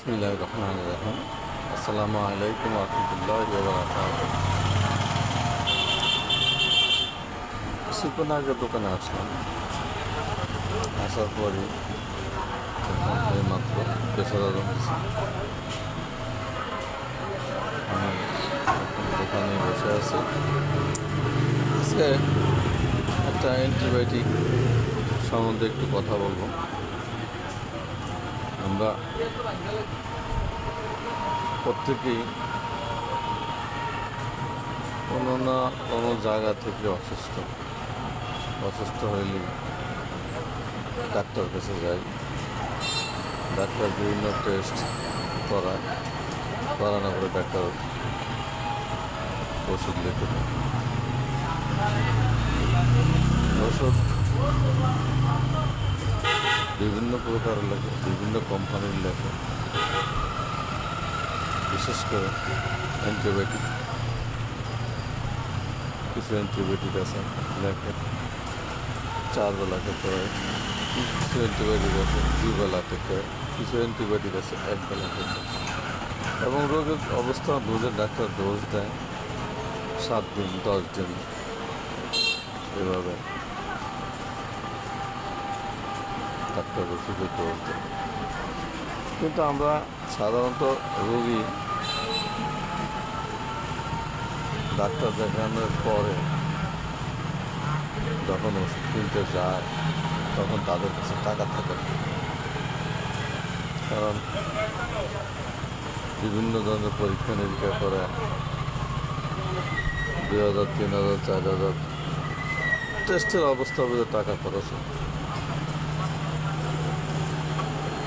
বিসমিল্লাহির রহমানির রহিম। আসসালামু আলাইকুম ওয়া রাহমাতুল্লাহি ওয়া বারাকাতুহু। কিছুক্ষণ আগে দোকানে আসলাম, আসার পরই মাত্র পেশার আদান দিছি। আমি এখন দোকানে বসে আছি। আজকে একটা অ্যান্টিবায়োটিক সম্বন্ধে একটু কথা বলবো। আমরা প্রত্যেকেই কোনো না কোনো জায়গা থেকে অসুস্থ হইলে ডাক্তার কাছে যাই। ডাক্তার বিভিন্ন টেস্ট করানোর পরে ডাক্তার ওষুধ লিখে দেয়। ওষুধ বিভিন্ন প্রকার লেখে, বিভিন্ন কোম্পানির লেখে। বিশেষ করে অ্যান্টিবায়োটিক, কিছু অ্যান্টিবায়োটিক আছে লেখে 4 বেলা খেতে হয়, কিছু অ্যান্টিবায়োটিক আছে 2 বেলা খেতে হয়, কিছু অ্যান্টিবায়োটিক আছে 1 বেলা খেতে হয়। এবং রোগের অবস্থা বুঝে ডাক্তার ডোজ দেয় 7 দিন 10 দিন এভাবে ডাক্তার ওষুধের ডোজ দেয়। কিন্তু আমরা সাধারণত রোগী ডাক্তার দেখানোর পরে যখন ওষুধ কিনতে যায় তখন তাদের কাছে টাকা থাকে না। কারণ বিভিন্ন ধরনের পরীক্ষা নিরীক্ষা করে 2,000, 3,000, 4,000 টেস্টের অবস্থা বুঝে টাকা খরচ হয়।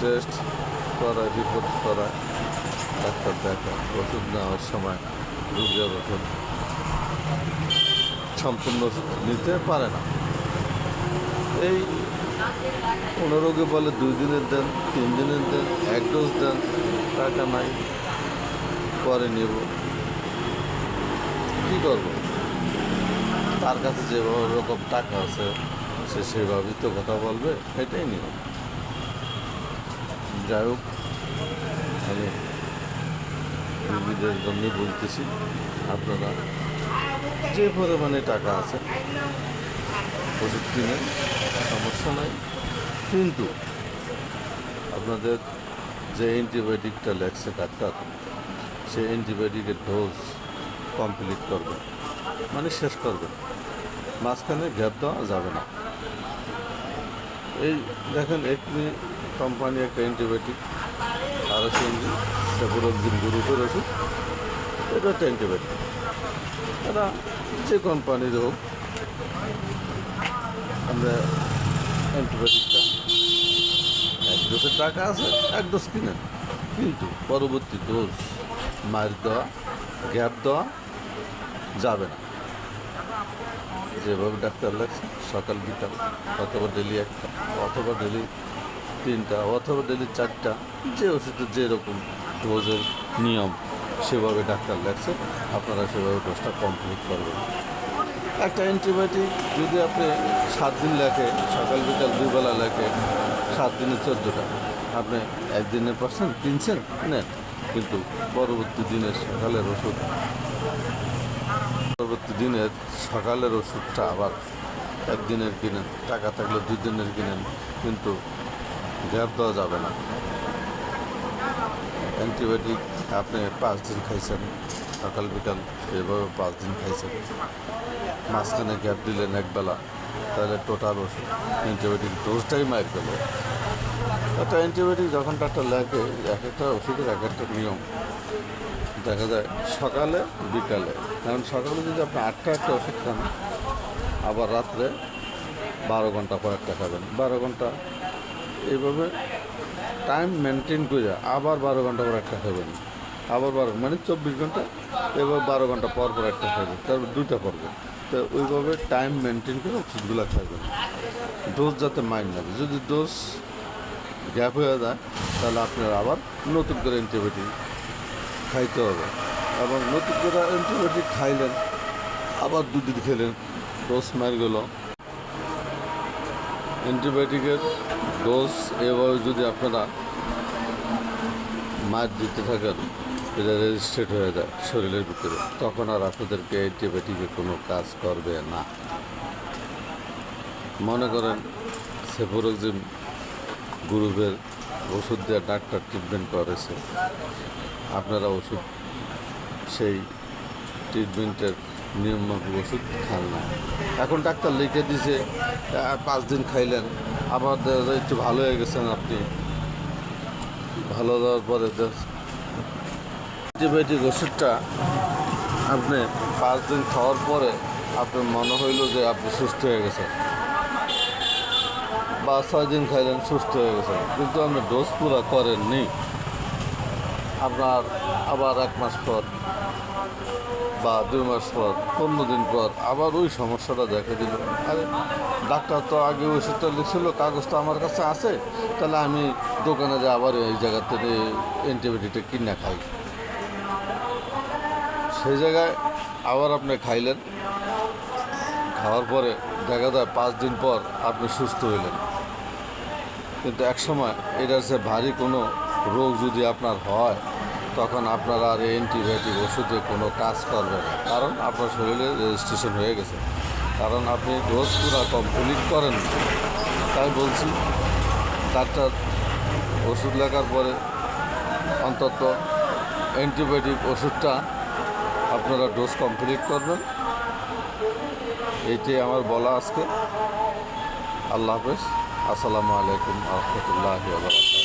টেস্ট করায়, রিপোর্ট করায়, ডাক্তার দেখায়, ওষুধ নেওয়ার সময় রোগীর ওষুধ সম্পূর্ণ নিতে পারে না। এই কোনো রোগী বলে 2 দিনের দেন, 3 দিনের দেন, 1 ডোজ দেন, টাকা নাই, পরে নেব। কী করব? তার কাছে যেভাবে রকম টাকা আছে সে সেভাবেই তো কথা বলবে, এটাই নিয়ম। যাই হোক, আমি রোগীদের জন্য বলতেছি, আপনারা যে পরিমাণে টাকা আছে ওষুধ কিনে সমস্যা নাই, কিন্তু আপনাদের যে অ্যান্টিবায়োটিকটা লেখছে ডাক্তার, সেই অ্যান্টিবায়োটিকের ডোজ কমপ্লিট করবেন, মানে শেষ করবেন। মাঝখানে গ্যাপ দেওয়া যাবে না। এই দেখেন, একমি কোম্পানি একটা অ্যান্টিবায়োটিক, আরএসএমজি, সেফুরোক্সিন গ্রুপের ওষুধ, এটা একটা অ্যান্টিবায়োটিক। এটা যে কোম্পানির হোক, আমরা অ্যান্টিবায়োটিকটা 1 ডোজের টাকা আছে 1 ডোজ কিনেন, কিন্তু পরবর্তী ডোজ মার দেওয়া, গ্যাপ দেওয়া যাবে না। যেভাবে ডাক্তার লাগছে সকাল বিকাল, অথবা ডেলি 1টা, অথবা ডেলি 3টা, অথবা ডেলি 4টা, যে ওষুধের যেরকম ডোজের নিয়ম সেভাবে ডাক্তার লাগছে, আপনারা সেভাবে ডোজটা কমপ্লিট করবেন। একটা অ্যান্টিবায়োটিক যদি আপনি 7 দিন লেখে, সকাল বিকাল 2 বেলা লেখে, 7 দিনে 14টা, আপনি 1 দিনের পারছেন কিনছেন, নেন, কিন্তু পরবর্তী দিনের সকালের ওষুধটা আবার 1 দিনের কিনেন, টাকা থাকলে 2 দিনের কিনেন, কিন্তু গ্যাপ দেওয়া যাবে না। অ্যান্টিবায়োটিক আপনি 5 দিন খাইছেন, সকাল বিকাল এভাবে 5 দিন খাইছেন, মাঝখানে গ্যাপ দিলেন 1 বেলা, তাহলে টোটাল ওষুধ অ্যান্টিবায়োটিক ডোজটাই মার গেল। একটা অ্যান্টিবায়োটিক যখন ডাক্তার লেখে, এক একটা ওষুধের এক একটা নিয়ম দেখা যায় সকালে বিকালে। কারণ সকালে যদি আপনি 8টা একটা ওষুধ খান, আবার রাত্রে 12 ঘন্টা পর একটা খাবেন, 12 ঘন্টা, এইভাবে টাইম মেনটেন করে আবার 12 ঘন্টা পর একটা খাবেন, আবার 12 মানে 24 ঘন্টা, এবার 12 ঘন্টা পর পর একটা খাবেন, তারপর 2টা পড়বে। তো ওইভাবে টাইম মেনটেন করে ওষুধগুলো খাবেন, ডোজ যাতে মাইন্ড লাগে। যদি ডোজ গ্যাপ হয়ে যায় তাহলে আপনার আবার নতুন করে অ্যান্টিবায়োটিক খাইতে হবে, এবং নতুন করে অ্যান্টিবায়োটিক খাইলেন, আবার 2 দিন খেলেন, ডোজ মার গেল। অ্যান্টিবায়োটিকের ডোজ এভাবে যদি আপনারা মার দিতে থাকেন, এটা রেজিস্ট্রেট হয়ে যায় শরীরের ভিতরে, তখন আর আপনাদেরকে অ্যান্টিবায়োটিকে কোনো কাজ করবে না। মনে করেন সেফোরোক্সিম গ্রুপের ওষুধ দিয়ে ডাক্তার ট্রিটমেন্ট করেছে, আপনারা ওষুধ সেই ট্রিটমেন্টের নিয়মমাফিক ওষুধ খান না। এখন ডাক্তার লিখে দিছে 5 দিন খাইলেন, আবার একটু ভালো হয়ে গেছেন, আপনি ভালো দেওয়ার পরে অ্যান্টিবায়োটিক ওষুধটা আপনি 5 দিন খাওয়ার পরে আপনার মনে হইল যে আপনি সুস্থ হয়ে গেছেন, বা 6 দিন খাইলেন সুস্থ হয়ে গেছেন, কিন্তু আপনি ডোজ পুরা করেননি। আপনার আবার 1 মাস পর বা 2 মাস পর 15 দিন পর আবার ওই সমস্যাটা দেখা দিল। আরে ডাক্তার তো আগে ওষুধটা লিখছিল, কাগজ তো আমার কাছে আছে, তাহলে আমি দোকানে যাই আবার এই জায়গা থেকে অ্যান্টিবায়োটিকটা কিনে খাই। সেই জায়গায় আবার আপনি খাইলেন, খাওয়ার পরে দেখা যায় 5 দিন পর আপনি সুস্থ হইলেন, কিন্তু এক সময় এটার যে ভারী কোনো রোগ যদি আপনার হয়, তখন আপনার আর অ্যান্টিবায়োটিক ওষুধে কোনো কাজ করবে না, কারণ আপনার শরীরে রেজিস্ট্রেশন হয়ে গেছে, কারণ আপনি ডোজ পুরা কমপ্লিট করেন। তাই বলছি, ডাক্তার ওষুধ লেখার পরে অন্তত অ্যান্টিবায়োটিক ওষুধটা আপনারা ডোজ কমপ্লিট করবেন। এইটাই আমার বলা আজকে। আল্লাহ হাফেজ। আসসালামু আলাইকুম ওয়া রাহমাতুল্লাহি ওয়া বারাকাতুহু।